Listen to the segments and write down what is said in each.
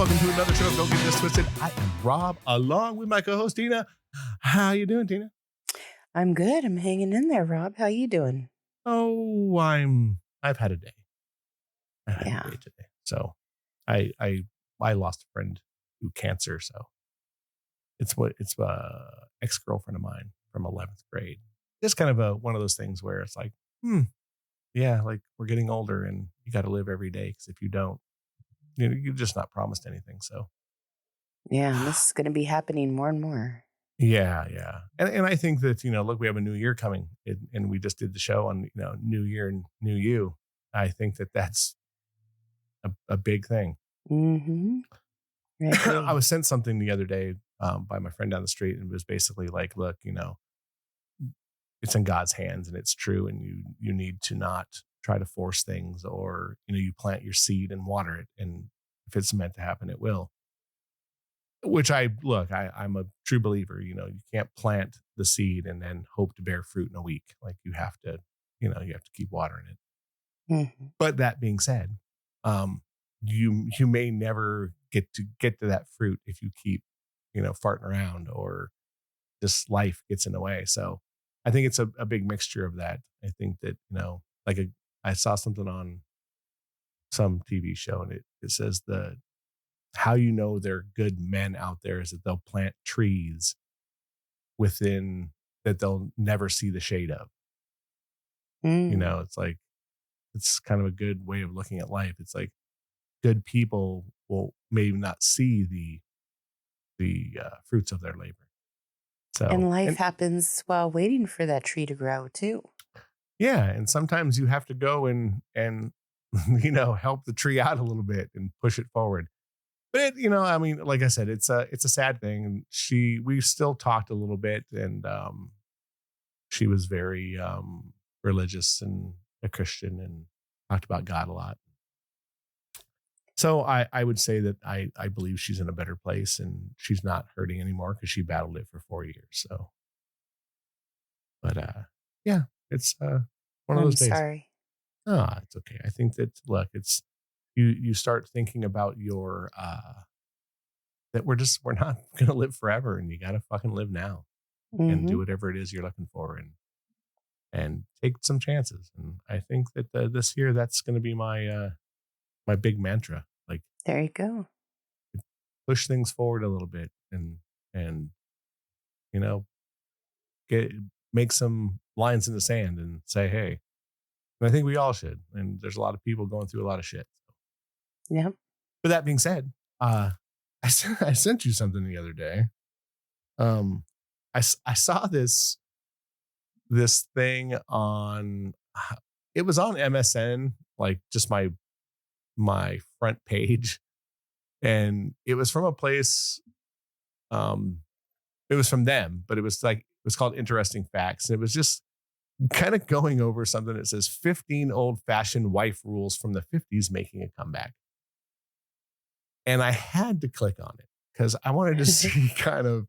welcome to another show of Don't Get This Twisted. I am Rob, along with my co-host Tina. How you doing, Tina? I'm good. I'm hanging in there, Rob. How you doing? Oh, I've had a day. I've had a day today. So I lost a friend to cancer. So it's ex-girlfriend of mine from 11th grade. Just kind of one of those things where it's like, yeah, like we're getting older and you got to live every day. Because if you don't, you're just not promised anything. So yeah, this is going to be happening more and more. Yeah. And I think that, look, we have a new year coming and we just did the show on, new year and new you. I think that that's a big thing. Mm-hmm. I was sent something the other day by my friend down the street, and it was basically like, look, it's in God's hands and it's true. And you need to not try to force things, or, you plant your seed and water it. And if it's meant to happen, it will. Which I'm a true believer, you can't plant the seed and then hope to bear fruit in a week. Like you have to keep watering it. Mm-hmm. But that being said, you may never get to that fruit if you keep, farting around, or just life gets in the way. So I think it's a big mixture of that. I think that, I saw something on some TV show and it says how you know they're good men out there is that they'll plant trees within that they'll never see the shade of. It's like, it's kind of a good way of looking at life. It's like good people will maybe not see the fruits of their labor. So, and life happens while waiting for that tree to grow too. Yeah. And sometimes you have to go and help the tree out a little bit and push it forward. But like I said, it's a sad thing. And we still talked a little bit, and she was very religious and a Christian and talked about God a lot. So I would say that I believe she's in a better place and she's not hurting anymore because she battled it for 4 years. So, but yeah, it's one of those days. Sorry. It's okay. I think that, look, it's you start thinking about your that we're not going to live forever, and you got to fucking live now and do whatever it is you're looking for, and take some chances. And I think that this year, that's going to be my my big mantra. Like, there you go. Push things forward a little bit and make some lines in the sand and say, hey. And I think we all should. And there's a lot of people going through a lot of shit. So. Yeah. But that being said, I sent you something the other day. I saw this thing on, it was on MSN, like just my front page, and it was from a place, it was from them, but it was called Interesting Facts. And it was just kind of going over something that says 15 old-fashioned wife rules from the 50s making a comeback. And I had to click on it because I wanted to see kind of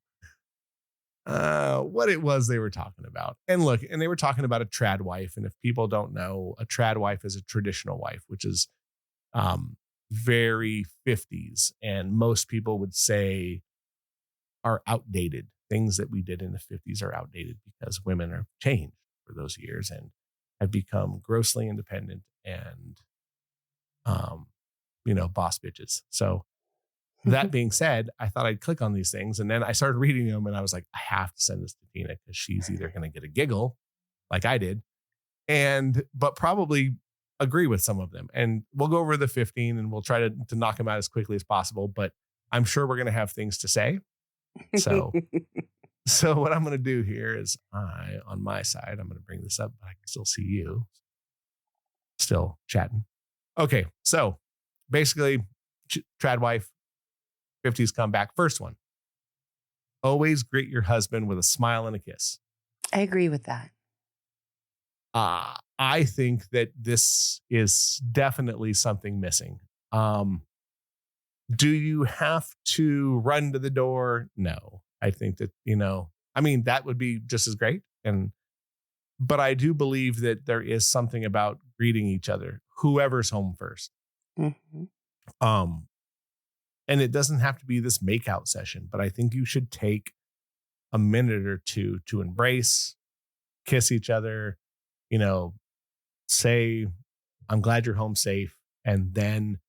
what it was they were talking about. And look, and they were talking about a trad wife. And if people don't know, a trad wife is a traditional wife, which is very 50s. And most people would say are outdated. Things that we did in the 50s are outdated because women have changed for those years and have become grossly independent and, boss bitches. So that being said, I thought I'd click on these things, and then I started reading them, and I was like, I have to send this to Tina because she's either going to get a giggle like I did, but probably agree with some of them. And we'll go over the 15 and we'll try to knock them out as quickly as possible, but I'm sure we're going to have things to say. So what I'm going to do here is on my side, I'm going to bring this up, but I can still see you still chatting. Okay. So basically, trad wife, 50s comeback. First one, always greet your husband with a smile and a kiss. I agree with that. I think that this is definitely something missing. Do you have to run to the door? No. I think that, that would be just as great. But I do believe that there is something about greeting each other, whoever's home first. Mm-hmm. And it doesn't have to be this makeout session, but I think you should take a minute or two to embrace, kiss each other, you know, say, I'm glad you're home safe, and then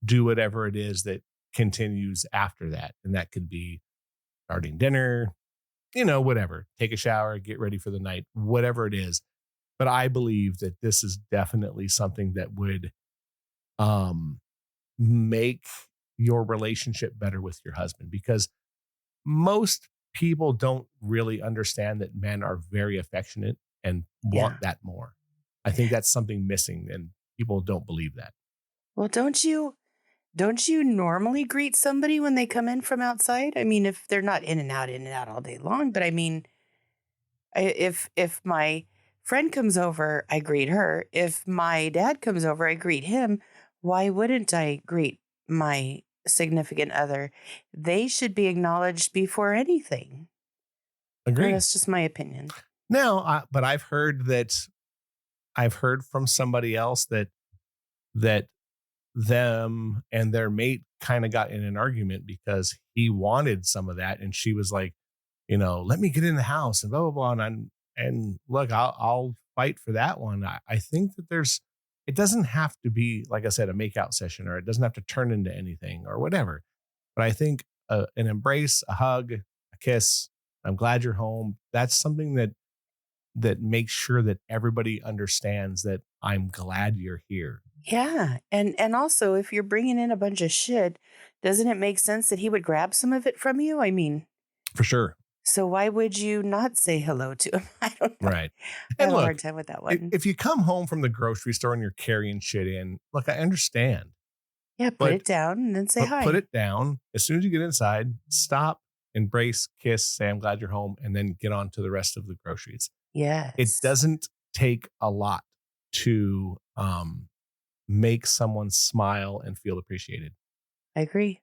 do whatever it is that continues after that. And that could be starting dinner, whatever, take a shower, get ready for the night, whatever it is. But I believe that this is definitely something that would um, make your relationship better with your husband, because most people don't really understand that men are very affectionate and want Yeah. that more. I think that's something missing, and people don't believe that. Well, don't you normally greet somebody when they come in from outside? I mean, if they're not in and out all day long, but I mean, if my friend comes over, I greet her. If my dad comes over, I greet him. Why wouldn't I greet my significant other? They should be acknowledged before anything. Agree. That's just my opinion. Now, but I've heard from somebody else that them and their mate kind of got in an argument because he wanted some of that, and she was like, let me get in the house and blah blah blah. And look, I'll fight for that one. I think that it doesn't have to be, like I said, a makeout session, or it doesn't have to turn into anything or whatever. But I think an embrace, a hug, a kiss, I'm glad you're home. That's something that makes sure that everybody understands that I'm glad you're here. Yeah. And also, if you're bringing in a bunch of shit, doesn't it make sense that he would grab some of it from you? I mean, For sure. so why would you not say hello to him? I don't know. Right. I have And a look, hard time with that one. if you come home from the grocery store and you're carrying shit in, look, I understand, Yeah, put but it down and then say hi. put it down. As soon as you get inside, stop, embrace, kiss, say, I'm glad you're home, and then get on to the rest of the groceries. It Yes. doesn't take a lot to make someone smile and feel appreciated. I agree.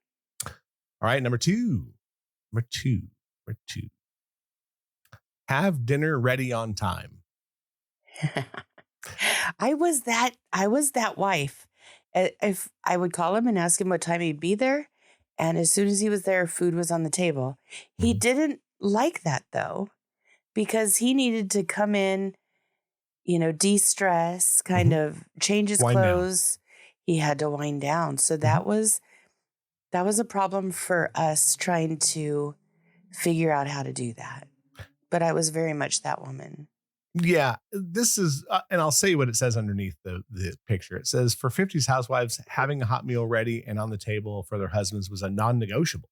All right. Number two. Have dinner ready on time. I was that wife. If I would call him and ask him what time he'd be there, and as soon as he was there, food was on the table. He Mhm. didn't like that though, because he needed to come in, de-stress, kind Mhm. of change his Wind down. clothes. He had to wind down. So Mhm. that was a problem for us trying to figure out how to do that. But I was very much that woman. Yeah, this is, and I'll say what it says underneath the picture. It says, for 50s housewives, having a hot meal ready and on the table for their husbands was a non-negotiable.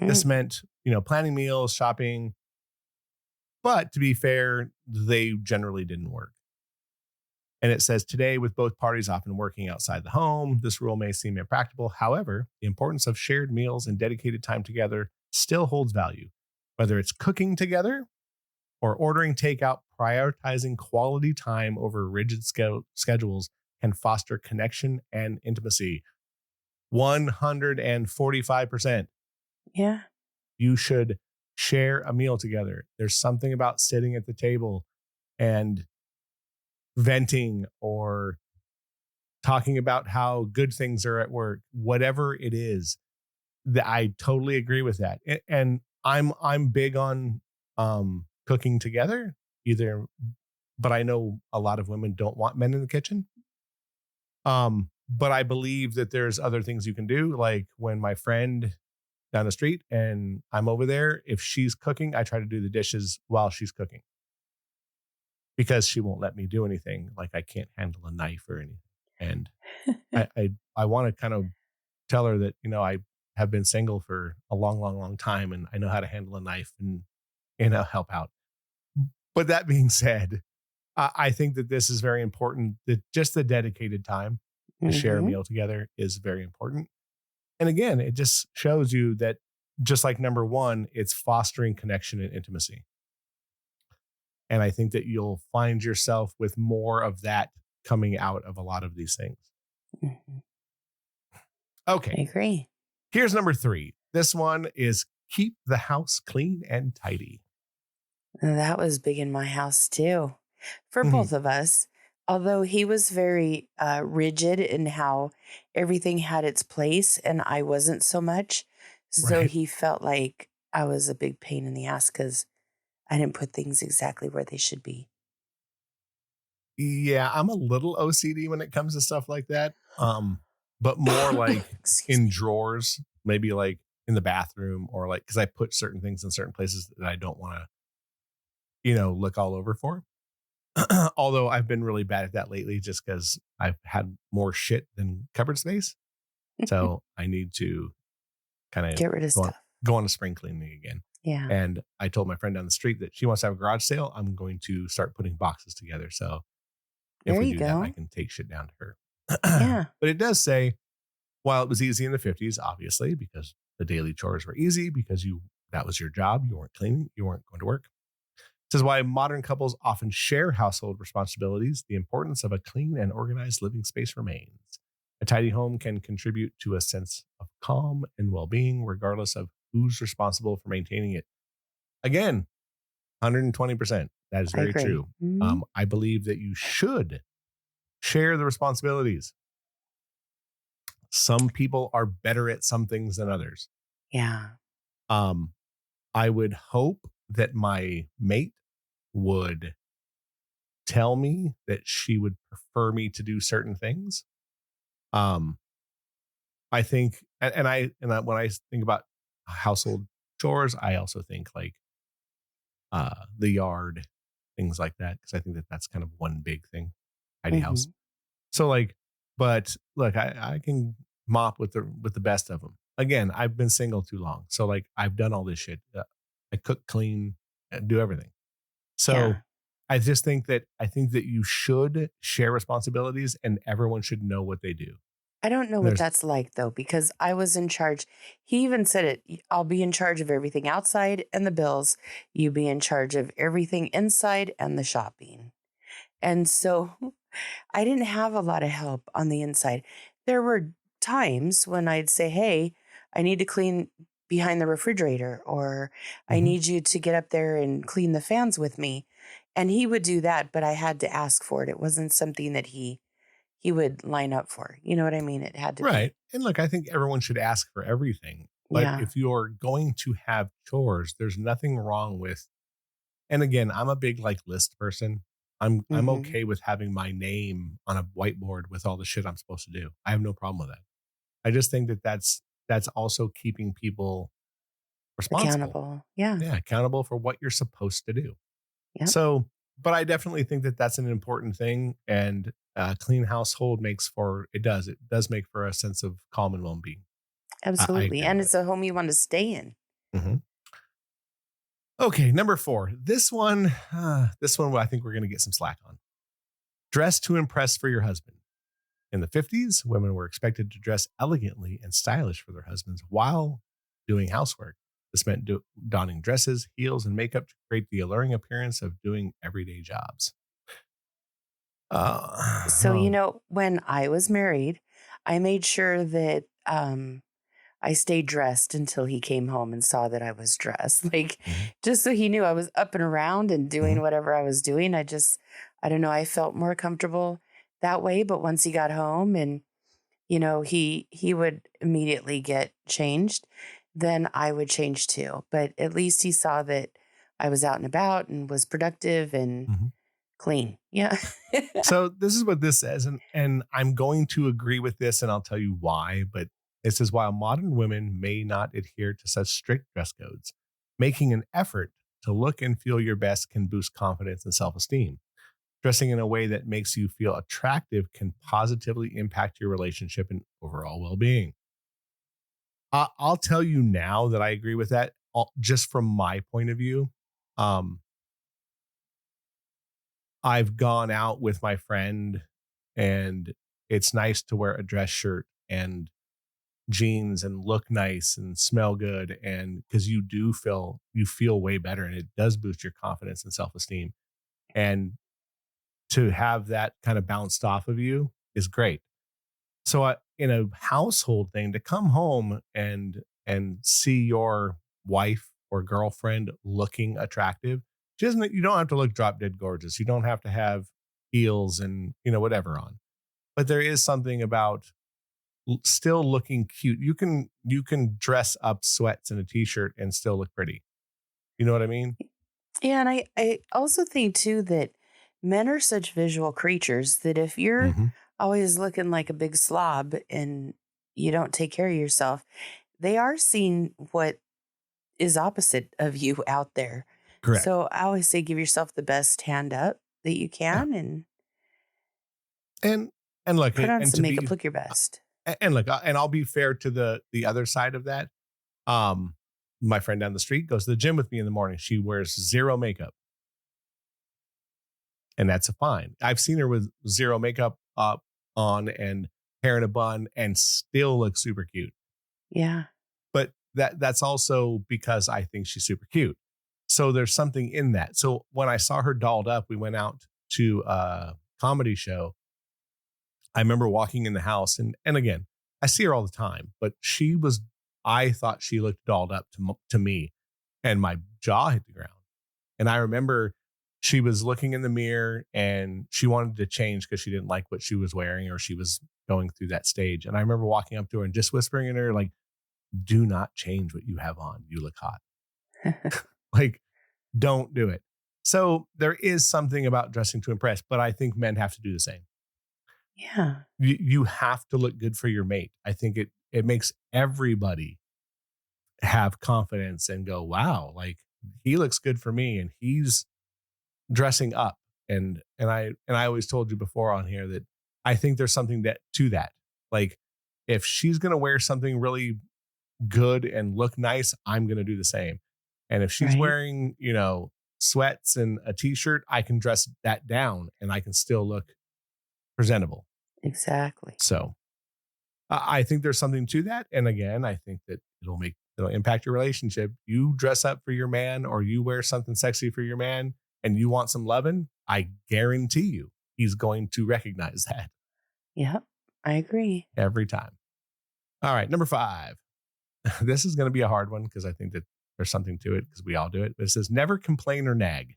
This Mm, meant, planning meals, shopping, but to be fair, they generally didn't work. And it says, today, with both parties often working outside the home, this rule may seem impractical. However, the importance of shared meals and dedicated time together still holds value. Whether it's cooking together or ordering takeout, prioritizing quality time over rigid schedules can foster connection and intimacy. 145%. yeah. You should share a meal together. There's something about sitting at the table and venting or talking about how good things are at work, whatever it is. That I totally agree with that. And I'm big on cooking together, either, but I know a lot of women don't want men in the kitchen. But I believe that there's other things you can do. Like when my friend down the street and I'm over there, if she's cooking, I try to do the dishes while she's cooking, because she won't let me do anything. Like I can't handle a knife or anything. And I want to kind of tell her that, I have been single for a long, long, long time, and I know how to handle a knife and, help out. But that being said, I think that this is very important, that just the dedicated time to share a Hmm. meal together is very important. And again, it just shows you that, just like number one, it's fostering connection and intimacy. And I think that you'll find yourself with more of that coming out of a lot of these things. Hmm. I Okay. agree. Here's number three. This one is keep the house clean and tidy. That was big in my house too, for Mhm. both of us. Although he was very rigid in how everything had its place, and I wasn't so much. So Right. he felt like I was a big pain in the ass because I didn't put things exactly where they should be. Yeah, I'm a little OCD when it comes to stuff like that. But more like Excuse in me. drawers, maybe like in the bathroom or like because I put certain things in certain places that I don't want to, look all over for. Although I've been really bad at that lately just because I've had more shit than cupboard space. So I need to kind of Get rid of go on stuff. go on a spring cleaning again. Yeah. And I told my friend down the street that she wants to have a garage sale. I'm going to start putting boxes together. So if There we you do that, I go. can take shit down to her. Yeah. But it does say, while it was easy in the 50s, obviously, because the daily chores were easy because that was your job. You weren't cleaning, you weren't going to work. It says why modern couples often share household responsibilities, the importance of a clean and organized living space remains. A tidy home can contribute to a sense of calm and well-being, regardless of who's responsible for maintaining it. Again, 120%. That is I very agree. true. Mhm. I believe that you should share the responsibilities. Some people are better at some things than others. Yeah. Um, I would hope that my mate would tell me that she would prefer me to do certain things. Um, I think, and when I think about household chores, I also think like the yard, things like that, because I think that that's kind of one big thing, tidy house. Mhm. So like, but look, I can mop with the best of them. Again, I've been single too long, so like I've done all this shit. I cook, clean, do everything. So Yeah. I think that you should share responsibilities, and everyone should know what they do. I don't know And what there's that's like though, because I was in charge. He even said it. I'll be in charge of everything outside and the bills. You be in charge of everything inside and the shopping. And so I didn't have a lot of help on the inside. There were times when I'd say, "Hey, I need to clean behind the refrigerator," or "I Mhm. need you to get up there and clean the fans with me." And he would do that, but I had to ask for it. It wasn't something that he would line up for. You know what I mean? It had to Right. be. And look, I think everyone should ask for everything. But Yeah. if you're going to have chores, there's nothing wrong with, and again, I'm a big like list person. I'm Mhm. okay with having my name on a whiteboard with all the shit I'm supposed to do. I have no problem with that. I just think that that's also keeping people responsible. Accountable. Yeah. Yeah, accountable for what you're supposed to do. Yep. So, but I definitely think that that's an important thing, and a clean household it does make for a sense of calm and well-being. I Absolutely. agree And with it. it's a home you want to stay in. Mhm. Okay, number 4. This one I think we're going to get some slack on. Dress to impress for your husband. In the 50s, women were expected to dress elegantly and stylish for their husbands while doing housework. This meant donning dresses, heels, and makeup to create the alluring appearance of doing everyday jobs. So, Oh, when I was married, I made sure that I stayed dressed until he came home and saw that I was dressed. Like, mhm, just so he knew I was up and around and mhm. doing whatever I was doing. I don't know, I felt more comfortable that way. But once he got home and, he would immediately get changed, then I would change too. But at least he saw that I was out and about and was productive and Mhm. clean. Yeah. So this is what this says, and I'm going to agree with this, and I'll tell you why. But it says while modern women may not adhere to such strict dress codes, making an effort to look and feel your best can boost confidence and self-esteem. Dressing in a way that makes you feel attractive can positively impact your relationship and overall well-being. I'll tell you now that I agree with that. Just from my point of view, um, I've gone out with my friend and it's nice to wear a dress shirt and jeans and look nice and smell good, and because you feel way better and it does boost your confidence and self-esteem, and to have that kind of bounced off of you is great. So in a household thing, to come home and see your wife or girlfriend looking attractive, she doesn't you don't have to look drop dead gorgeous. You don't have to have, heels and, whatever on. But there is something about still looking cute. You can dress up sweats and a t-shirt and still look pretty. You know what I mean? Yeah, and I also think too that men are such visual creatures that if you're Hmm. always looking like a big slob and you don't take care of yourself, they are seeing what is opposite of you out there. Correct. So I always say give yourself the best hand up that you Yeah. can and And and look, put on and some to be makeup, look your best. and look, and I'll be fair to the other side of that. Um, my friend down the street goes to the gym with me in the morning. She wears zero makeup, and that's fine. I've seen her with zero makeup up on and hair in a bun and still look super cute. Yeah. But that's also because I think she's super cute. So there's something in that. So when I saw her dolled up, we went out to a comedy show. I remember walking in the house, and again, I see her all the time, but I thought she looked dolled up to me, and my jaw hit the ground. And I remember she was looking in the mirror and she wanted to change because she didn't like what she was wearing or she was going through that stage. And I remember walking up to her and just whispering in her, like, do not change what you have on. You look hot. Like, don't do it. So there is something about dressing to impress, but I think men have to do the same. Yeah. You have to look good for your mate. I think it makes everybody have confidence and go, wow, like he looks good for me and he's dressing up. And I always told you before on here that I think there's something to that. Like if she's gonna wear something really good and look nice, I'm gonna do the same. And if she's Right. wearing, sweats and a t-shirt, I can dress that down and I can still look presentable. Exactly. So I think there's something to that. And again, I think that it'll impact your relationship. You dress up for your man or you wear something sexy for your man and you want some loving, I guarantee you he's going to recognize that Yep. I agree. every time. All right, number 5. This is going to be a hard one because I think that there's something to it because we all do it. But it says never complain or nag.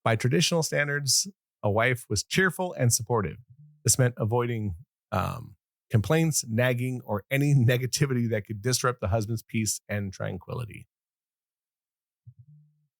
By traditional standards, a wife was cheerful and supportive. This meant avoiding complaints, nagging, or any negativity that could disrupt the husband's peace and tranquility.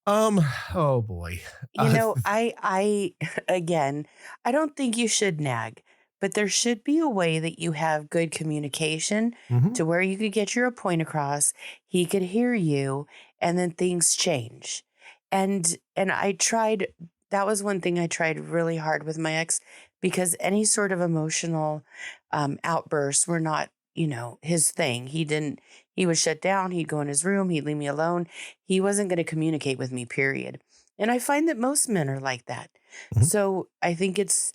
Um, oh boy. You know, I again, I don't think you should nag, but there should be a way that you have good communication Mhm. to where you could get your point across, he could hear you, and then things change. And I tried that was one thing I tried really hard with my ex because any sort of emotional outbursts were not, his thing. He would shut down, he'd go in his room, he'd leave me alone. He wasn't going to communicate with me, period. And I find that most men are like that. Mhm. So I think it's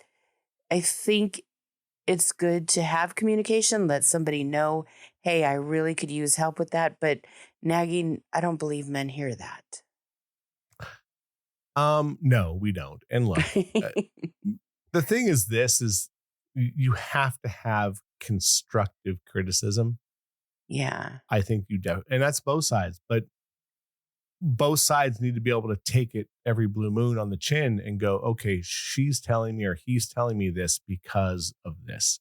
good to have communication, let somebody know, hey, I really could use help with that. But nagging, I don't believe men hear that. No, we don't. And look, uh, the thing is, this is you have to have constructive criticism. Yeah. I think and that's both sides, but both sides need to be able to take it every blue moon on the chin and go, okay, she's telling me or he's telling me this because of this.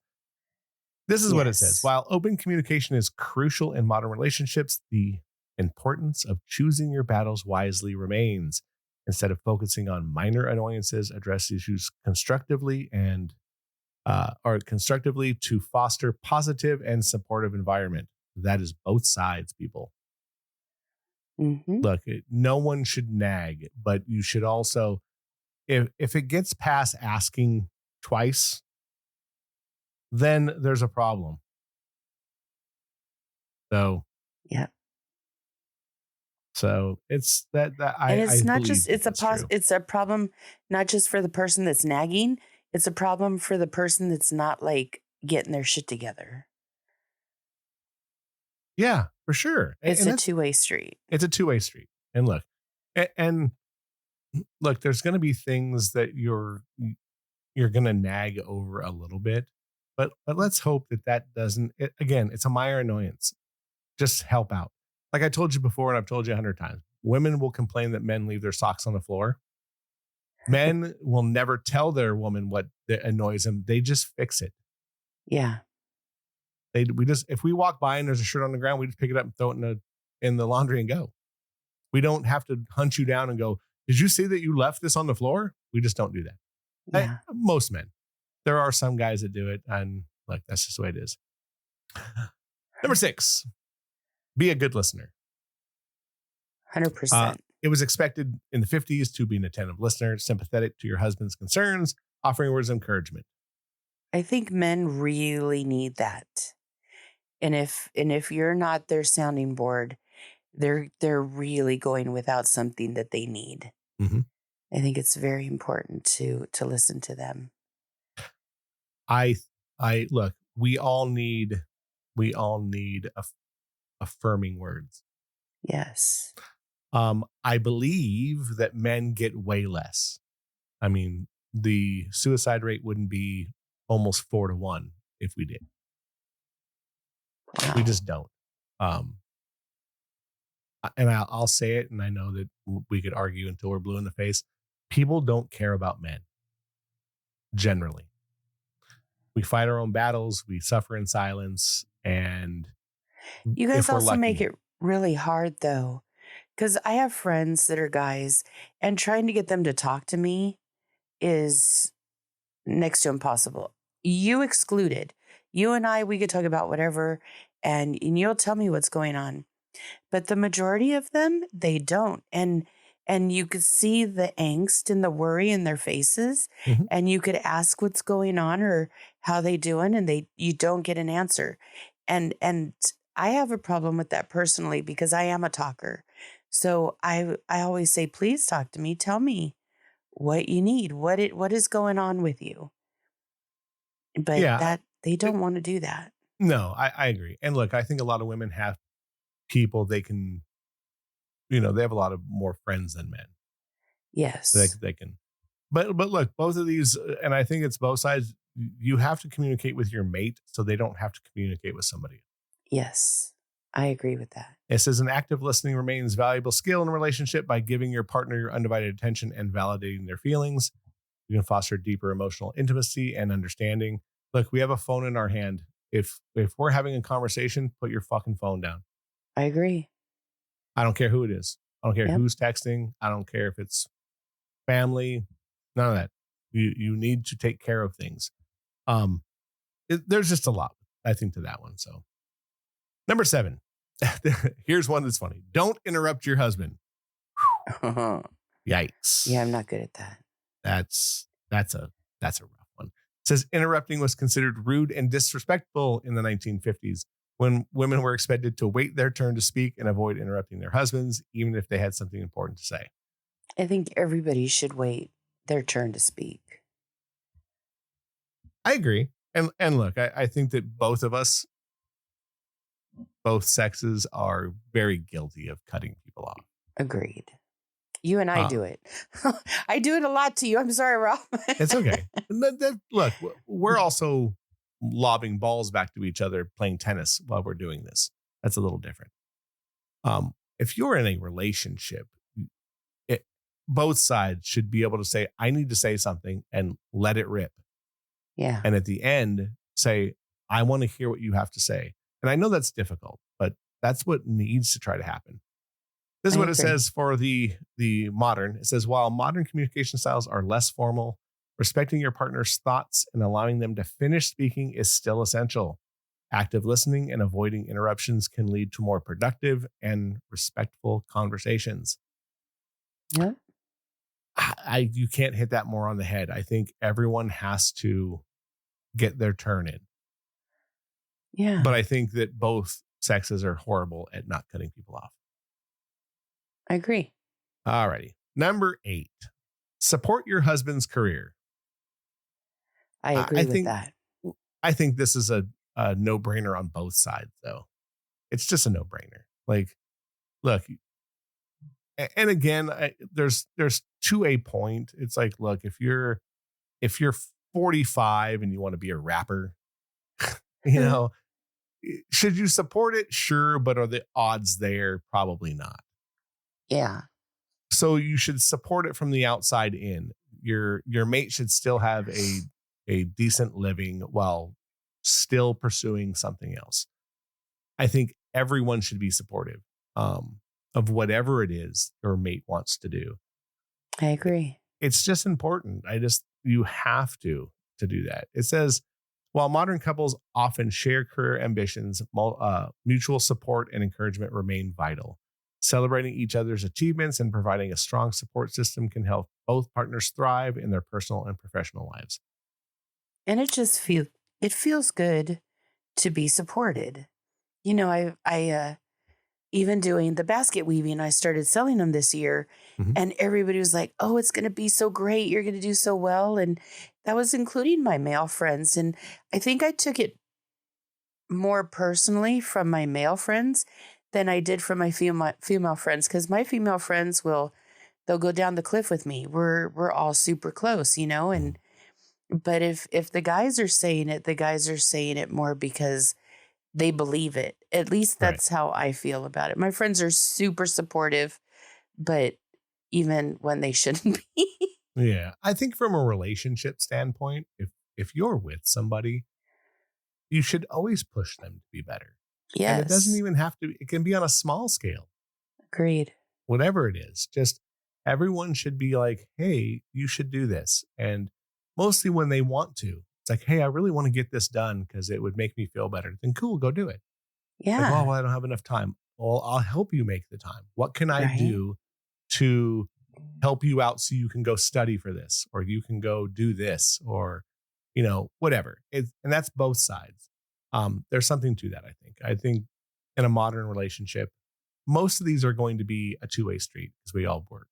This is what it says. Yes. While open communication is crucial in modern relationships, the importance of choosing your battles wisely remains. Instead of focusing on minor annoyances, address issues constructively or constructively to foster positive and supportive environment. That is both sides, people. Hmm. Look, no one should nag, but you should also, if it gets past asking twice, then there's a problem. So Yeah. so it's that And I it's not believe just that that's true. it's a problem not just for the person that's nagging, it's a problem for the person that's not like getting their shit together. Yeah, for sure. It's And a that's two-way street. it's a two-way street. And look, and look, there's going to be things that you're going to nag over a little bit, but let's hope that doesn't. Again, it's a minor annoyance. Just help out. Like I told you before, and I've told you 100 times, women will complain that men leave their socks on the floor. Men will never tell their woman what annoys them. They just fix it. Yeah. If we walk by and there's a shirt on the ground, we just pick it up and throw it in the laundry and go. We don't have to hunt you down and go, did you see that you left this on the floor? We just don't do that. Yeah. Most men. There are some guys that do it, and like that's just the way it is. Number 6, be a good listener. 100%. It was expected in the 50s to be an attentive listener, sympathetic to your husband's concerns, offering words of encouragement. I think men really need that. And if you're not their sounding board, they're really going without something that they need. Mm-hmm. I think it's very important to listen to them. I look, we all need affirming words. Yes. I believe that men get way less. I mean, the suicide rate wouldn't be almost 4-1 if we did. Wow. We just don't. And I'll say it, and I know that we could argue until we're blue in the face. People don't care about men. Generally, we fight our own battles. We suffer in silence, and you guys also lucky, make it really hard, though, because I have friends that are guys, and trying to get them to talk to me is next to impossible. You excluded. You and I, we could talk about whatever, and you'll tell me what's going on. But the majority of them, they don't. And you could see the angst and the worry in their faces. Mm-hmm. And you could ask what's going on or how they doing, and you don't get an answer. And I have a problem with that personally because I am a talker. So I always say, please talk to me. Tell me what you need, what is going on with you. But they don't want to do that. No, I agree. And look, I think a lot of women have people they can, they have a lot of more friends than men. Yes. They can. But look, both of these, and I think it's both sides, you have to communicate with your mate so they don't have to communicate with somebody. Yes, I agree with that. It says an active listening remains a valuable skill in a relationship by giving your partner your undivided attention and validating their feelings. You can foster deeper emotional intimacy and understanding. Look, we have a phone in our hand. If we're having a conversation, put your fucking phone down. I agree. I don't care who it is. I don't care who's texting. I don't care if it's family. None of that. You need to take care of things. There's just a lot, I think, to that one. So, number 7. Here's one that's funny. Don't interrupt your husband. Yikes. Yeah, I'm not good at that. That's a rough one. It says interrupting was considered rude and disrespectful in the 1950s when women were expected to wait their turn to speak and avoid interrupting their husbands, even if they had something important to say. I think everybody should wait their turn to speak. I agree. And look, I think that both of us, both sexes, are very guilty of cutting people off. Agreed. You and I do it. I do it a lot to you. I'm sorry, Rob. It's okay. Look, we're also lobbing balls back to each other playing tennis while we're doing this. That's a little different. If you're in a relationship, both sides should be able to say, I need to say something, and let it rip. Yeah. And at the end, say, I want to hear what you have to say. And I know that's difficult, but that's what needs to try to happen. This is what it says for the modern. It says, while modern communication styles are less formal, respecting your partner's thoughts and allowing them to finish speaking is still essential. Active listening and avoiding interruptions can lead to more productive and respectful conversations. Yeah. You can't hit that more on the head. I think everyone has to get their turn in. Yeah. But I think that both sexes are horrible at not cutting people off. I agree. All righty. Number 8, support your husband's career. I agree with that. I think this is a no-brainer on both sides, though. It's just a no-brainer. Like, look, and again, there's to a point. It's like, look, if you're 45 and you want to be a rapper, should you support it? Sure, but are the odds there? Probably not. Yeah. So you should support it from the outside in. your mate should still have a decent living while still pursuing something else. I think everyone should be supportive of whatever it is your mate wants to do. I agree. It's just important. You have to do that. It says, while modern couples often share career ambitions, mutual support and encouragement remain vital. Celebrating each other's achievements and providing a strong support system can help both partners thrive in their personal and professional lives. And it feels good to be supported. You know, I even doing the basket weaving, I started selling them this year, Mhm. and everybody was like, "Oh, it's going to be so great. You're going to do so well." And that was including my male friends. And I think I took it more personally from my male friends than I did from my female friends, because my female friends they'll go down the cliff with me. We're all super close, you know, and but if the guys are saying it, the guys are saying it more because they believe it. At least Right. that's how I feel about it. My friends are super supportive, but even when they shouldn't be. Yeah. I think from a relationship standpoint, if you're with somebody, you should always push them to be better. And it doesn't Yes, even have to, it can be on a small scale, agreed. whatever it is. Just everyone should be like, hey, you should do this. And mostly when they want to, it's like, hey, I really want to get this done because it would make me feel better. Then cool, go do it. Like, oh, Yeah, well, I don't have enough time. Well, I'll help you make the time. What can I right. do to help you out so you can go study for this, or you can go do this, or, whatever. And that's both sides. There's something to that, I think. I think in a modern relationship, most of these are going to be a two-way street because we all work.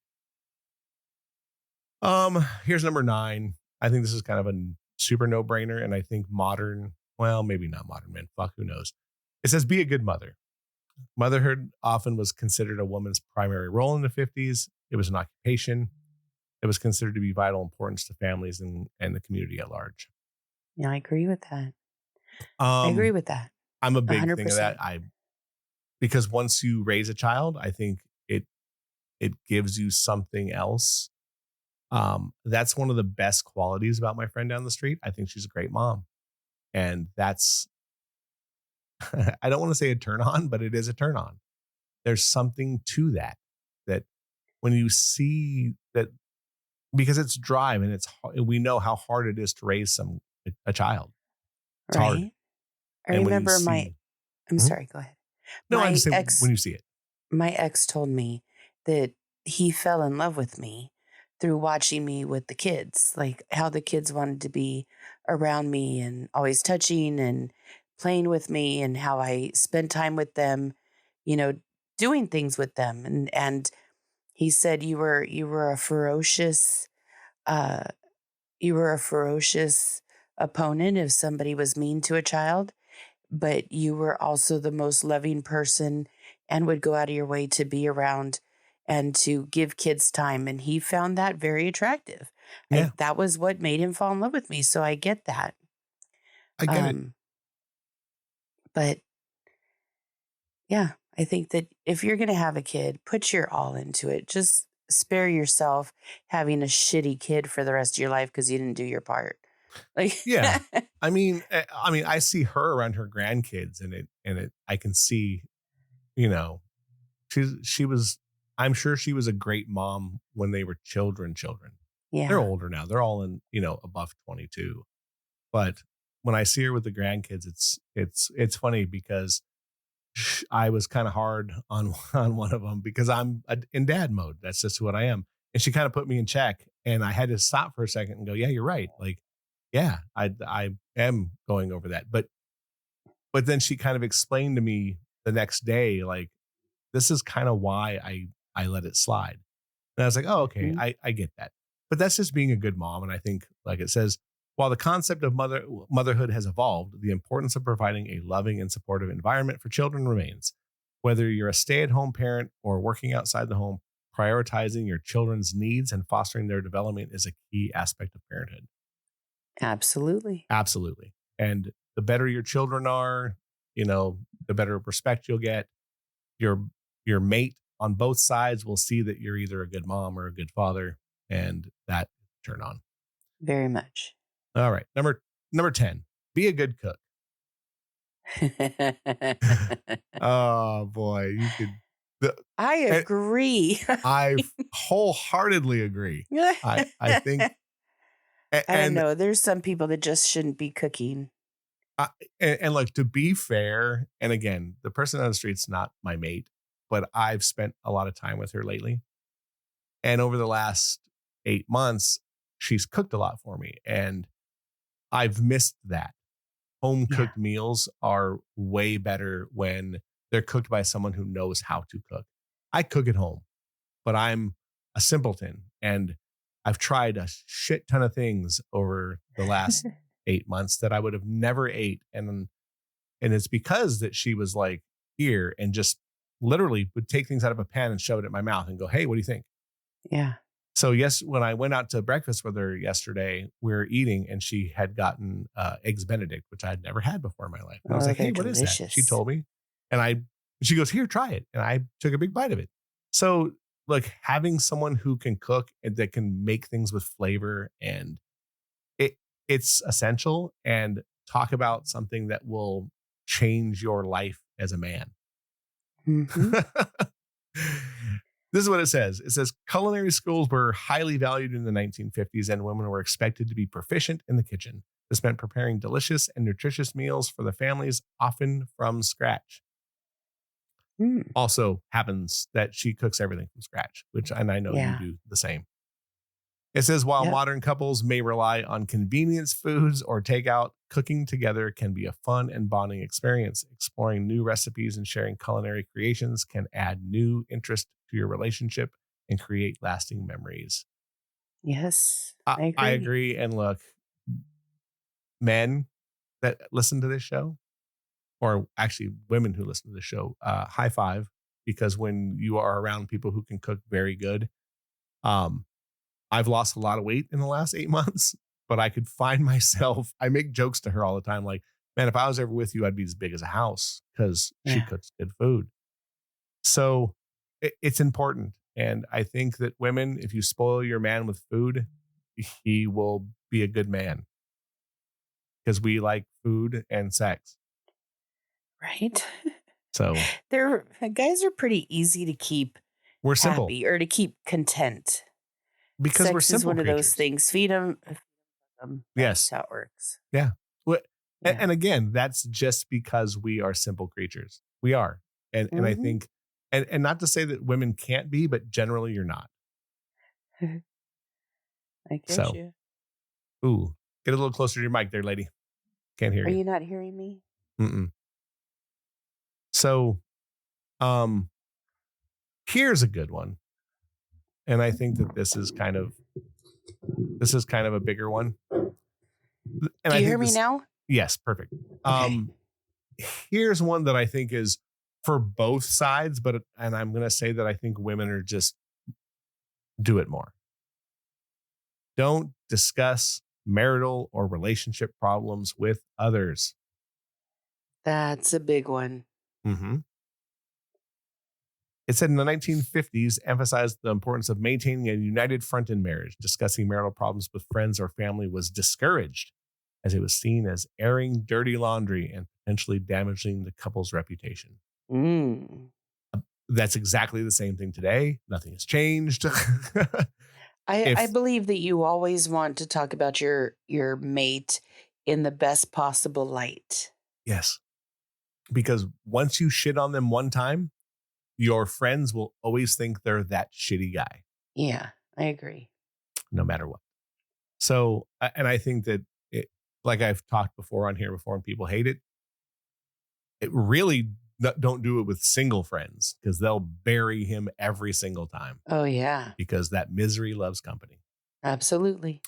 Here's number 9. I think this is kind of a super no-brainer, and I think modern, well, maybe not modern men. Fuck, who knows? It says, be a good mother. Motherhood often was considered a woman's primary role in the 50s. It was an occupation. It was considered to be vital importance to families and the community at large. Yeah, I agree with that. I agree Um, with that. I'm a big thing of that. 100%. Because once you raise a child, I think it gives you something else. That's one of the best qualities about my friend down the street. I think she's a great mom. And that's I don't want to say a turn on, but it is a turn on. There's something to that when you see that, because it's drive and we know how hard it is to raise a child. It's hard. Right. I And when you remember see, I'm Mhm. sorry, go ahead. No, I just My say when ex you see it. my ex told me that he fell in love with me through watching me with the kids, like how the kids wanted to be around me and always touching and playing with me, and how I spent time with them, you know, doing things with them. And he said you were a ferocious uh you were a ferocious opponent if somebody was mean to a child, but you were also the most loving person and would go out of your way to be around and to give kids time. And he found that very attractive. Yeah, That was what made him fall in love with me. So I get that. I get it. Um, but yeah, I think that if you're going to have a kid, put your all into it. Just spare yourself having a shitty kid for the rest of your life because you didn't do your part. Like, Yeah. I mean, I see her around her grandkids and I can see, you know, she was, I'm sure she was a great mom when they were children. They're yeah, older now. They're all in, above 22. But when I see her with the grandkids, it's funny because I was kind of hard on on one of them because I'm in dad mode. That's just what I am. And she kind of put me in check, and I had to stop for a second and go, "Yeah, you're right. Like, yeah, I am going over that." But then she kind of explained to me the next day, like, this is kind of why I let it slide. And I was like, oh, okay, mhm, I get that. But that's just being a good mom. And I think, like it says, while the concept of motherhood has evolved, the importance of providing a loving and supportive environment for children remains. Whether you're a stay-at-home parent or working outside the home, prioritizing your children's needs and fostering their development is a key aspect of parenthood. absolutely. Absolutely. And the better your children are, the better respect you'll get. Your your mate on both sides will see that you're either a good mom or a good father, and turn on. Very much. All right. Number 10, be a good cook. Oh boy, you could. I And agree. I wholeheartedly agree. I think, I don't and know. There's some people that just shouldn't be cooking. I, and like, to be fair, and again, the person on the street's not my mate, but I've spent a lot of time with her lately. And over the last 8 months, she's cooked a lot for me. And I've missed that. Home Yeah. cooked meals are way better when they're cooked by someone who knows how to cook. I cook at home, but I'm a simpleton. And I've tried a shit ton of things over the last 8 months that I would have never ate. And it's because that she was like here and just literally would take things out of a pan and shove it in my mouth and go, hey, what do you think? Yeah. So yes, when I went out to breakfast with her yesterday, we were eating and she had gotten eggs Benedict, which I had never had before in my life. And I was Oh, like, they're hey, what is that? She delicious. told me. And she goes, here, try it. And I took a big bite of it. So like, having someone who can cook and that can make things with flavor, and it it's essential. And talk about something that will change your life as a man. Hmm. This is what it says. It says culinary schools were highly valued in the 1950s, and women were expected to be proficient in the kitchen. This meant preparing delicious and nutritious meals for the families, often from scratch. Mm. Also happens that she cooks everything from scratch, and I know you Yeah. do the same. It says while Yep. modern couples may rely on convenience foods or takeout, cooking together can be a fun and bonding experience. Exploring new recipes and sharing culinary creations can add new interest to your relationship and create lasting memories. Yes. I I agree. agree. And look, men that listen to this show, or actually women who listen to the show, high five, because when you are around people who can cook very good, um, I've lost a lot of weight in the last 8 months, but I could find myself. I make jokes to her all the time, like, man, if I was ever with you, I'd be as big as a house because she Yeah. cooks good food. So it's important. And I think that women, if you spoil your man with food, he will be a good man because we like food and sex. Right. So They're guys are pretty easy to keep we're simple happy or to keep content. because we're Sex is simple one of those creatures. things. Feed them. That's Yes. how it works. Yeah. Well, Yeah. and again, that's just because we are simple creatures. We are. And I Hmm. think, and not to say that women can't be, but generally you're not. I get So, you. ooh, get a little closer to your mic there, lady. Can't hear Are you. you not hearing me? Mm-mm. So, um, here's a good one. And I think that this is kind of a bigger one. And Do I you hear think me this, now? yes, perfect. Okay. Um, Here's one that I think is for both sides, and I'm going to say that I think women are just do it more. Don't discuss marital or relationship problems with others. That's a big one. Mm-hmm. It said in the 1950s, emphasized the importance of maintaining a united front in marriage. Discussing marital problems with friends or family was discouraged, as it was seen as airing dirty laundry and potentially damaging the couple's reputation. Mm. That's exactly the same thing today. Nothing has changed. I If believe that you always want to talk about your mate in the best possible light. Yes, because once you shit on them one time, your friends will always think they're that shitty guy, Yeah, I agree. no matter what. So, and I think that it, like I've talked before on here before, and people hate it. It really don't do it with single friends because they'll bury him every single time Oh yeah, because that misery loves company. absolutely.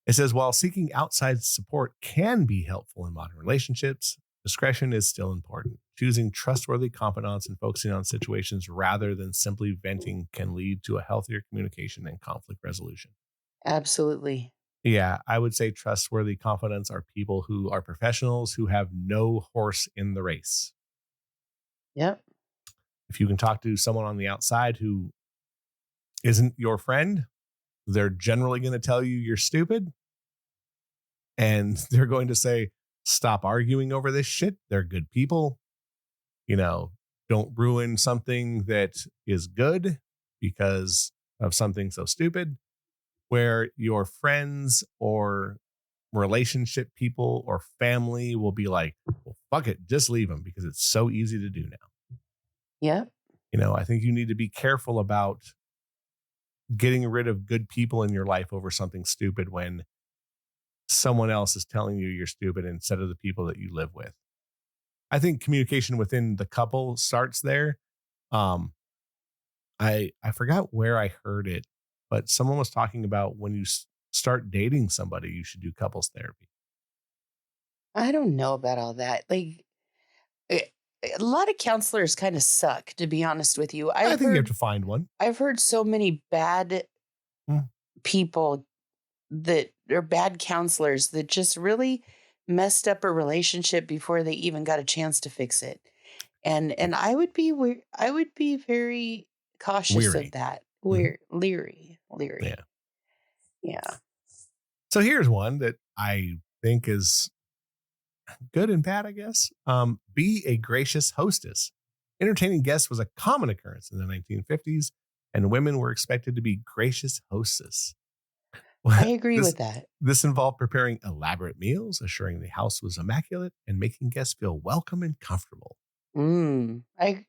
It says while seeking outside support can be helpful in modern relationships, discretion is still important. Choosing trustworthy confidants and focusing on situations rather than simply venting can lead to a healthier communication and conflict resolution. Absolutely. Yeah, I would say trustworthy confidants are people who are professionals who have no horse in the race. Yep. If you can talk to someone on the outside who isn't your friend, they're generally going to tell you you're stupid, and they're going to say, stop arguing over this shit. They're good people. You know, don't ruin something that is good because of something so stupid. Where your friends or relationship people or family will be like, well, fuck it, just leave them because it's so easy to do now. Yep. I think you need to be careful about getting rid of good people in your life over something stupid when someone else is telling you you're stupid instead of the people that you live with. I think communication within the couple starts there. Um, I forgot where I heard it, but someone was talking about when you start dating somebody, you should do couples therapy. I don't know about all that. Like, eh, a lot of counselors kind of suck, to be honest with you. I think you have to find one. I've heard so many bad Mm. people that are bad counselors that just really messed up a relationship before they even got a chance to fix it. And I would be I would be very cautious of Weary. that. Mhm. We're leery. Yeah. Yeah. So here's one that I think is good and bad, I guess. Be a gracious hostess. Entertaining guests was a common occurrence in the 1950s, and women were expected to be gracious hostess. I agree this with that. this involved preparing elaborate meals, assuring the house was immaculate, and making guests feel welcome and comfortable. I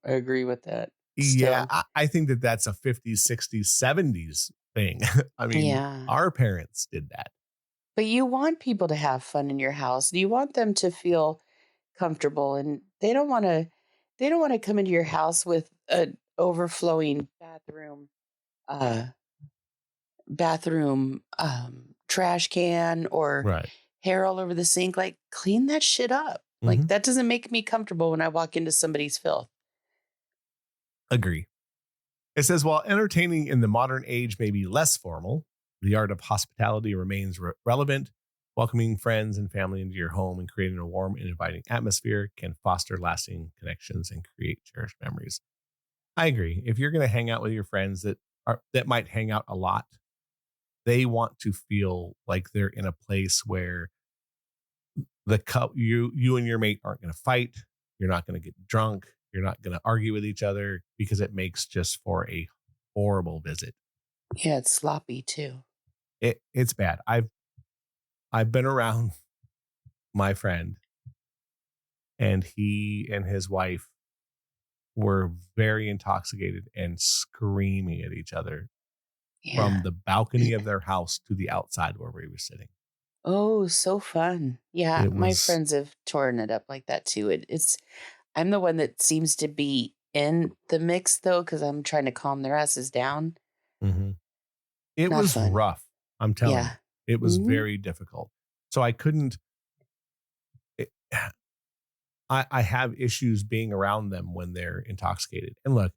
agree with that Yeah, still. I think that that's a 50s, 60s, 70s thing. I mean, Yeah. our parents did that. But you want people to have fun in your house. You want them to feel comfortable, and they don't want to come into your house with an overflowing uh trash can or Right. hair all over the sink. Like, clean that shit up. Like, Hmm. that doesn't make me comfortable when I walk into somebody's filth. Agree. It says, while entertaining in the modern age may be less formal, the art of hospitality remains relevant. Welcoming friends and family into your home and creating a warm and inviting atmosphere can foster lasting connections and create cherished memories. I agree. If you're going to hang out with your friends that might hang out a lot, they want to feel like they're in a place where you and your mate aren't going to fight. You're not going to get drunk. You're not going to argue with each other because it makes just for a horrible visit. Yeah, it's sloppy too. It's bad. I've been around my friend, and he and his wife were very intoxicated and screaming at each other from Yeah. the balcony of their house to the outside where we were sitting. Oh, so fun. Yeah, It my was friends have torn it up like that too. It's I'm the one that seems to be in the mix though, because I'm trying to calm their asses down. mhm. It Not was fun. rough. I'm telling you, Yeah. it was Mhm. very difficult. So I couldn't. It, I have issues being around them when they're intoxicated. And look,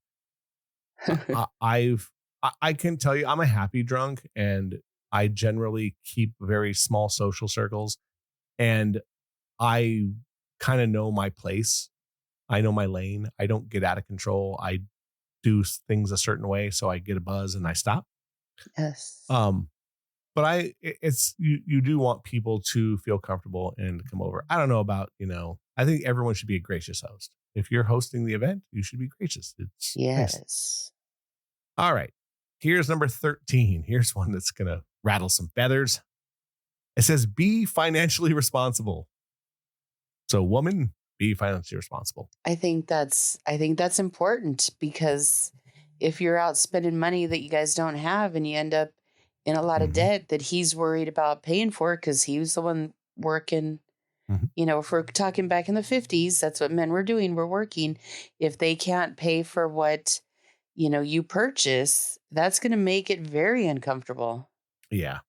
I can tell you, I'm a happy drunk, and I generally keep very small social circles, and I kind of know my place. I know my lane. I don't get out of control. I do things a certain way, so I get a buzz and I stop. Yes. Um, but it's you do want people to feel comfortable and come over. I don't know about, I think everyone should be a gracious host. If you're hosting the event, you should be gracious. It's nice. Yes. All right. Here's number 13. Here's one that's going to rattle some feathers. It says, be financially responsible. So, woman, be financially responsible. I think that's important because if you're out spending money that you guys don't have and you end up in a lot of Mhm. debt that he's worried about paying for because he was the one working. Mhm. If we're talking back in the 50s, that's what men were doing. We're working. If they can't pay for what, you purchase, that's going to make it very uncomfortable. Yeah.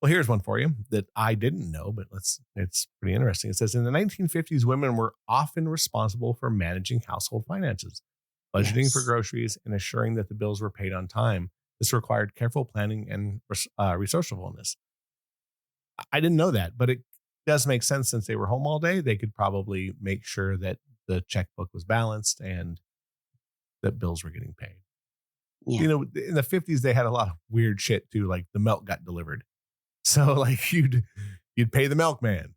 Well, here's one for you that I didn't know, but it's pretty interesting. It says in the 1950s, women were often responsible for managing household finances, budgeting for Yes. groceries, and assuring that the bills were paid on time. This required careful planning and resourcefulness. I didn't know that, but it does make sense since they were home all day. They could probably make sure that the checkbook was balanced and that bills were getting paid. Yeah. In the 50s, they had a lot of weird shit too, like the milk got delivered. So like you'd pay the milkman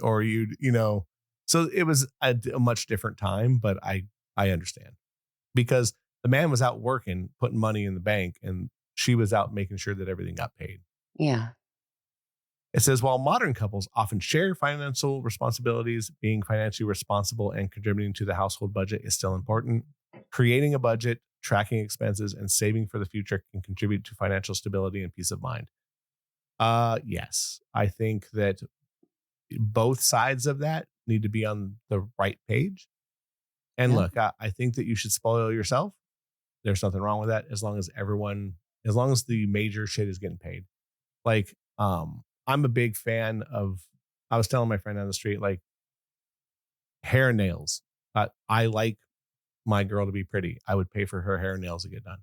or so it was a much different time, but I understand because the man was out working, putting money in the bank, and she was out making sure that everything got paid. Yeah. It says, while modern couples often share financial responsibilities, being financially responsible and contributing to the household budget is still important. Creating a budget, tracking expenses, and saving for the future can contribute to financial stability and peace of mind. Yes, I think that both sides of that need to be on the right page. And Yeah. look, I think that you should spoil yourself. There's nothing wrong with that as long as the major shit is getting paid. Like, I'm a big fan of, I was telling my friend on the street, like hair and nails. I like my girl to be pretty. I would pay for her hair and nails to get done.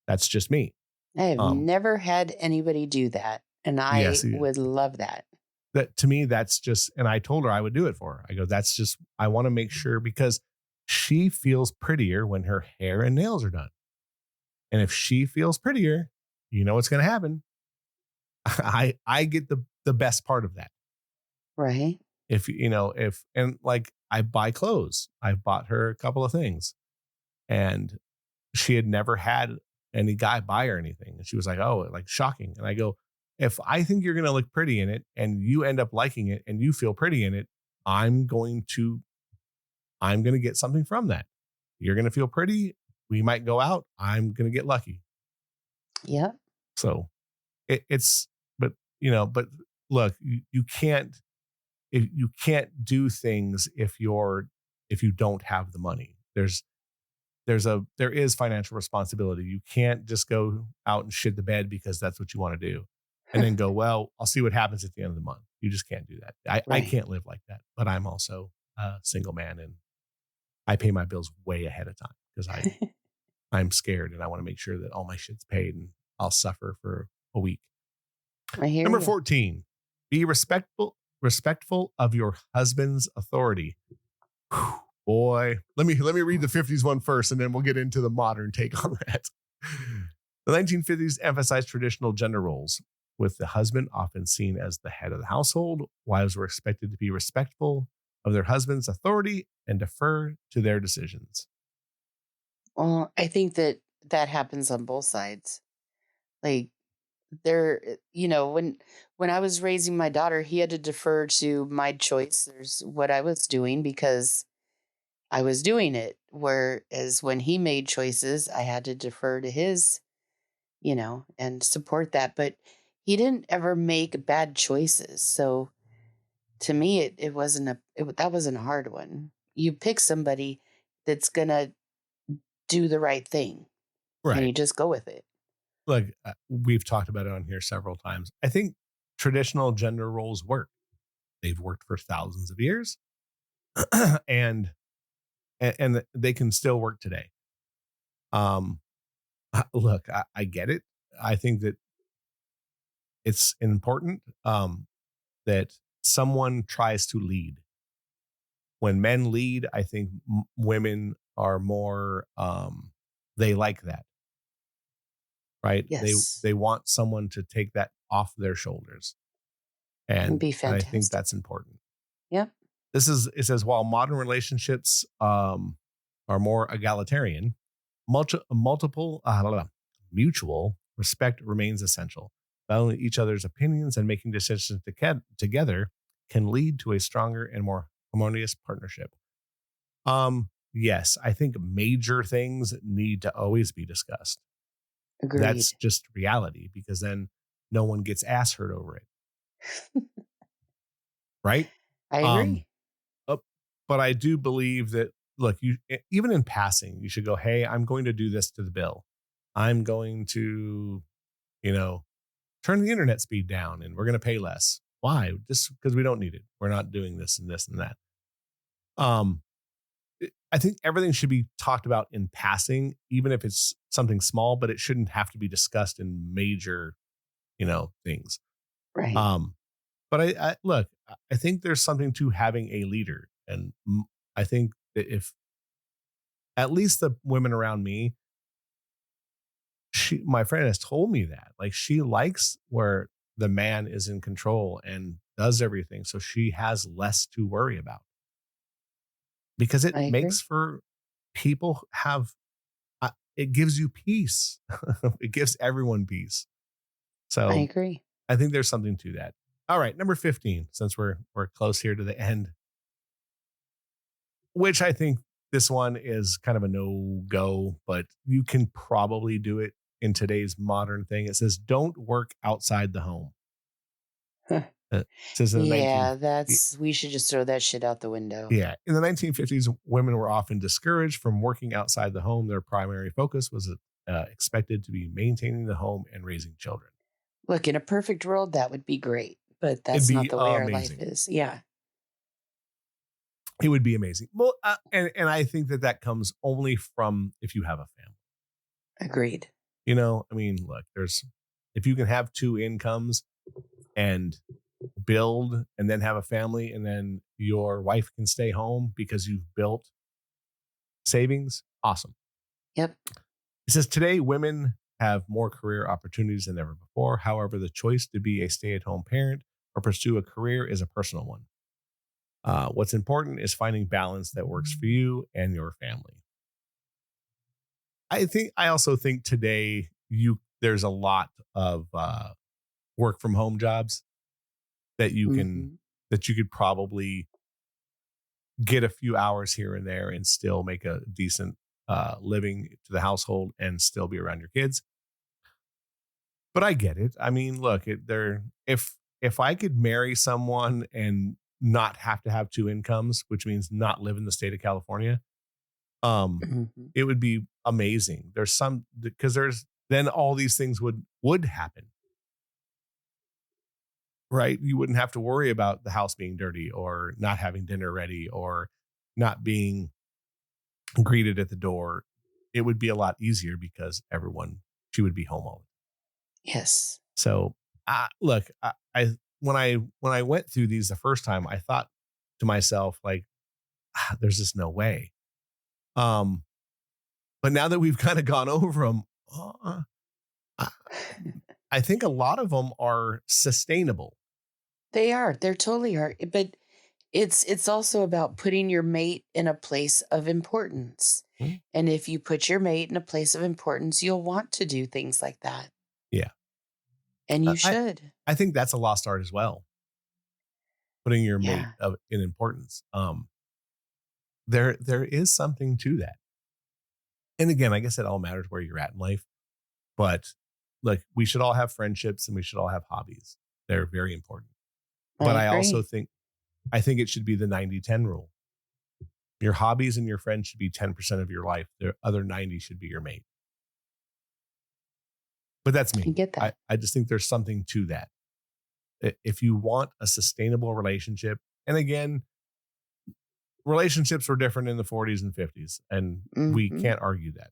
That's just me. I have Um, never had anybody do that. And I yes, would love that. that to me, that's just, and I told her I would do it for her. I go, that's just, I want to make sure because she feels prettier when her hair and nails are done. And if she feels prettier, you know what's going to happen. I get the best part of that. Right. If and like I buy clothes, I've bought her a couple of things, and she had never had any guy buy her anything, and she was like, "Oh, like shocking." And I go, "If I think you're going to look pretty in it, and you end up liking it, and you feel pretty in it, I'm going to get something from that. You're going to feel pretty. We might go out. I'm going to get lucky." Yep. So it's, but look, you can't do things if you don't have the money. There is financial responsibility. You can't just go out and shit the bed because that's what you want to do and then go, well, I'll see what happens at the end of the month. You just can't do that. I Right. can't live like that, but I'm also a single man and I pay my bills way ahead of time because I'm scared and I want to make sure that all my shit's paid and I'll suffer for a week. I hear Number you. 14, be respectful of your husband's authority. Whew, boy, let me read the 50s one first, and then we'll get into the modern take on that. The 1950s emphasized traditional gender roles, with the husband often seen as the head of the household. Wives were expected to be respectful of their husband's authority and defer to their decisions. Well, I think that happens on both sides. Like when I was raising my daughter, he had to defer to my choice. There's what I was doing because I was doing it. Whereas when he made choices, I had to defer to his, and support that. But he didn't ever make bad choices. So to me, it wasn't that wasn't a hard one. You pick somebody that's going to do the right thing and Right. you just go with it. Look, we've talked about it on here several times. I think traditional gender roles work. They've worked for thousands of years, and they can still work today. Um, look, I get it. I think that it's important that someone tries to lead. When men lead, I think women are more. They like that, right? Yes. They want someone to take that off their shoulders, It'd and be I think fantastic. that's important. Yep. It says while modern relationships are more egalitarian, multiple mutual respect remains essential. Valuing each other's opinions and making decisions together can lead to a stronger and more harmonious partnership. Yes, I think major things need to always be discussed. That's Agreed. just reality because then no one gets ass hurt over it, right? I Um, agree. uh, but I do believe that look, you even in passing, you should go, "Hey, I'm going to do this to the bill. I'm going to, you know, turn the internet speed down and we're going to pay less." Why? Just because we don't need it. We're not doing this and this and that. Um, I think everything should be talked about in passing, even if it's something small, but it shouldn't have to be discussed in major, things. Right. Um, but I look, I think there's something to having a leader, and I think that if at least the women around me, my friend has told me that, like, she likes where the man is in control and does everything, so she has less to worry about because it I makes agree. for people have it gives you peace. It gives everyone peace. I So agree. I think there's something to that. All right, number 15, since we're close here to the end, which I think this one is kind of a no-go, but you can probably do it in today's modern thing. It says, "Don't work outside the home." It says in the 19 Yeah, that's we should just throw that shit out the window. yeah, in the 1950s, women were often discouraged from working outside the home. Their primary focus was expected to be maintaining the home and raising children. Look, in a perfect world, that would be great, but It'd that's not be the way our life amazing. is. Yeah, It would be amazing. Well, and I think that that comes only from if you have a family. agreed. You know, I mean, look, there's if you can have two incomes and build and then have a family and then your wife can stay home because you've built savings, awesome. Yep. It says today women have more career opportunities than ever before. However, the choice to be a stay-at-home parent or pursue a career is a personal one. What's important is finding balance that works for you and your family. I also think today there's a lot of work from home jobs that Hmm. you could probably get a few hours here and there and still make a decent living to the household and still be around your kids. But I get it. I mean, look, if I could marry someone and not have to have two incomes, which means not live in the state of California, um, Hmm. it would be amazing. There's some because there's then all these things would happen, right? You wouldn't have to worry about the house being dirty or not having dinner ready or not being greeted at the door. It would be a lot easier because she would be home all. Yes. So, look, I when I went through these the first time, I thought to myself like, "There's just no way." Um, but now that we've kind of gone over them, I I think a lot of them are sustainable. They are. They're totally are. But it's also about putting your mate in a place of importance. Mm, And if you put your mate in a place of importance, you'll want to do things like that. yeah, And you I should. I think that's a lost art as well. Putting your mate Yeah. in importance. There is something to that. And again, I guess it all matters where you're at in life. But like, we should all have friendships and we should all have hobbies. They're very important. I But agree. I think it should be the 90-10 rule. Your hobbies and your friends should be 10% of your life. The other 90 should be your mate. But that's I me. get that. I just think there's something to that. If you want a sustainable relationship, and again, relationships were different in the 40s and 50s, and we Hmm. can't argue that.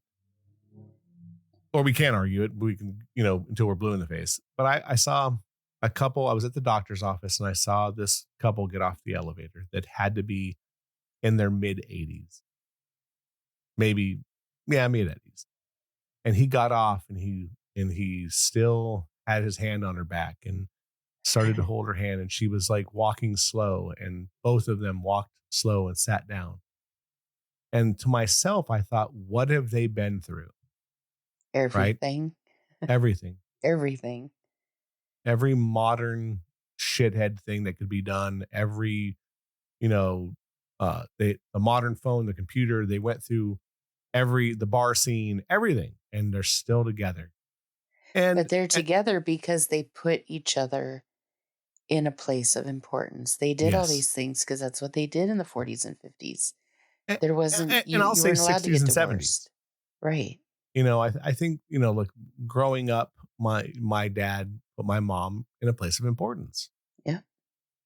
Or we can't argue it. We can, until we're blue in the face. But I saw a couple, I was at the doctor's office and I saw this couple get off the elevator that had to be in their mid 80s, maybe, yeah, mid 80s. And he got off and he still had his hand on her back and started to hold her hand. And she was like walking slow, and both of them walked slow and sat down. And to myself, I thought, what have they been through? Right? Everything. Everything. Everything. Every modern shithead thing that could be done, every, you know, the modern phone, the computer, they went through the bar scene, everything, and they're still together. But And, they're and together because they put each other in a place of importance. They did all yes, these things because that's what they did in the 40s and 50s. and, There wasn't and I'll you say weren't allowed to 60s get and 70s. divorced. Right. I think, look, growing up, my dad put my mom in a place of importance, Yeah.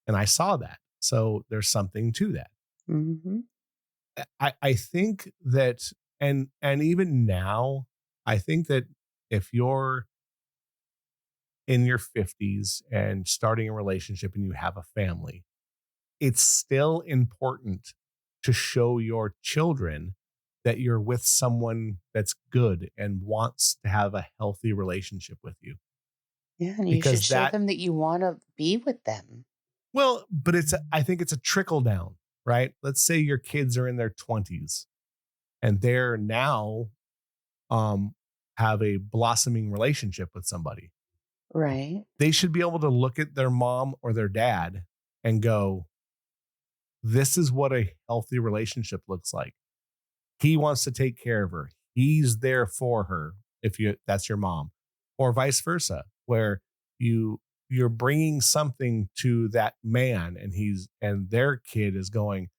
and I saw that. So there's something to that. Mhm. I think that, and even now, I think that if you're in your 50s and starting a relationship and you have a family, it's still important to show your children that you're with someone that's good and wants to have a healthy relationship with you. Yeah, and you should Because show that, them that you want to be with them. well, but I think it's a trickle down, right? Let's say your kids are in their 20s and they're now um, have a blossoming relationship with somebody. Right. They should be able to look at their mom or their dad and go, this is what a healthy relationship looks like. He wants to take care of her. He's there for her if that's your mom, or vice versa, where you're bringing something to that man and their kid is going,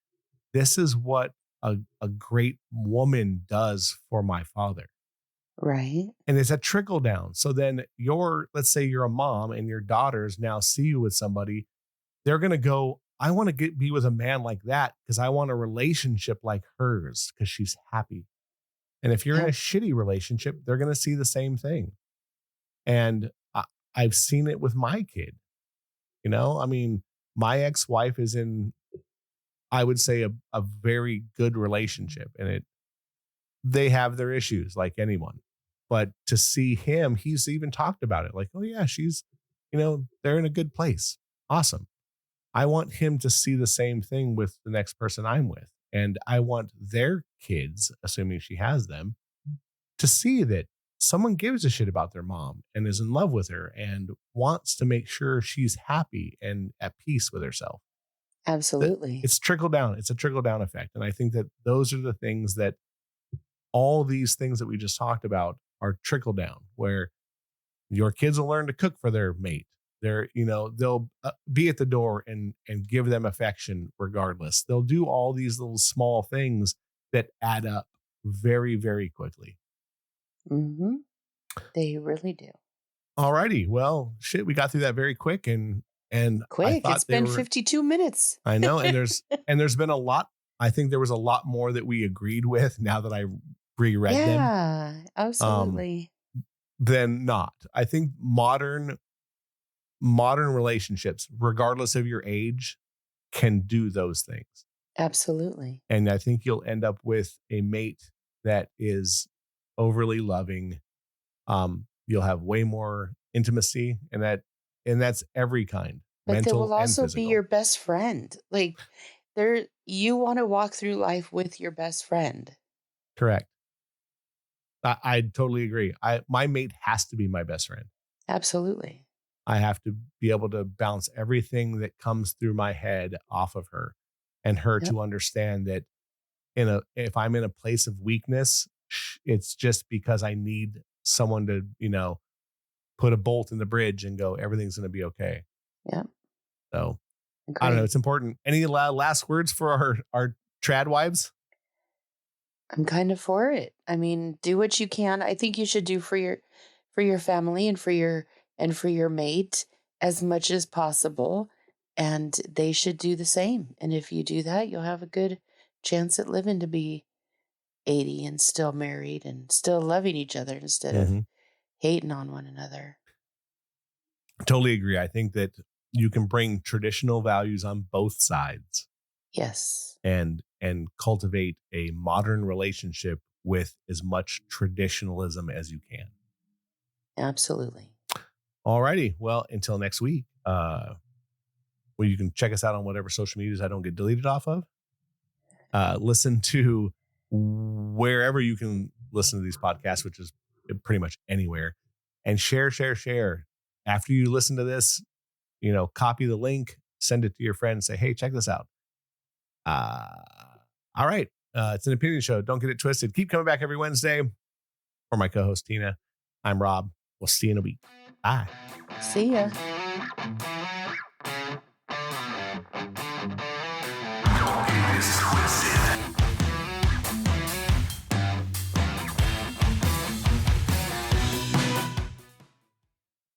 this is what a great woman does for my father. Right. And it's a trickle down. So then let's say you're a mom and your daughters now see you with somebody, they're going to go, I want to be with a man like that because I want a relationship like hers because she's happy. And if you're in a Yeah. shitty relationship, they're going to see the same thing. And I've seen it with my kid. I mean, my ex-wife is in, I would say, a very good relationship, and they have their issues like anyone. But to see him, he's even talked about it like, oh yeah, they're in a good place. Awesome. I want him to see the same thing with the next person I'm with. And I want their kids, assuming she has them, to see that someone gives a shit about their mom and is in love with her and wants to make sure she's happy and at peace with herself. Absolutely. It's trickle down. It's a trickle down effect. And I think that those are the things that all these things that we just talked about are trickle down, where your kids will learn to cook for their mate. They'll be at the door and give them affection regardless. They'll do all these little small things that add up very, very quickly. Mm-hmm. They really do. All righty. Well, shit, we got through that very quick and I Quick. It's thought they been were 52 minutes. I know, and there's been a lot. I think there was a lot more that we agreed with now that I reread them. Yeah, absolutely. Than not. I think modern relationships, regardless of your age, can do those things. Absolutely. And I think you'll end up with a mate that is overly loving. You'll have way more intimacy, and that's every kind, But they mental will and also be physical. your best friend. Like you want to walk through life with your best friend. Correct. I totally agree. My mate has to be my best friend. Absolutely. I have to be able to bounce everything that comes through my head off of her, and her Yep. to understand that if I'm in a place of weakness, it's just because I need someone to, put a bolt in the bridge and go, everything's going to be okay. Yep. So Agreed. I don't know. It's important. Any last words for our trad wives? I'm kind of for it. I mean, do what you can. I think you should do for your family and for your mate as much as possible, and they should do the same. And if you do that, you'll have a good chance at living to be 80 and still married and still loving each other instead of hating on one another. Totally agree. I think that you can bring traditional values on both sides. Yes. And cultivate a modern relationship with as much traditionalism as you can. Absolutely. All righty. Well, until next week, you can check us out on whatever social medias I don't get deleted off of. Listen to wherever you can listen to these podcasts, which is pretty much anywhere, and share. After you listen to this, copy the link, send it to your friends, say, hey, check this out. All right. It's an opinion show. Don't get it twisted. Keep coming back every Wednesday. For my co-host, Tina, I'm Rob. We'll see you in a week. Bye. See ya. Don't be this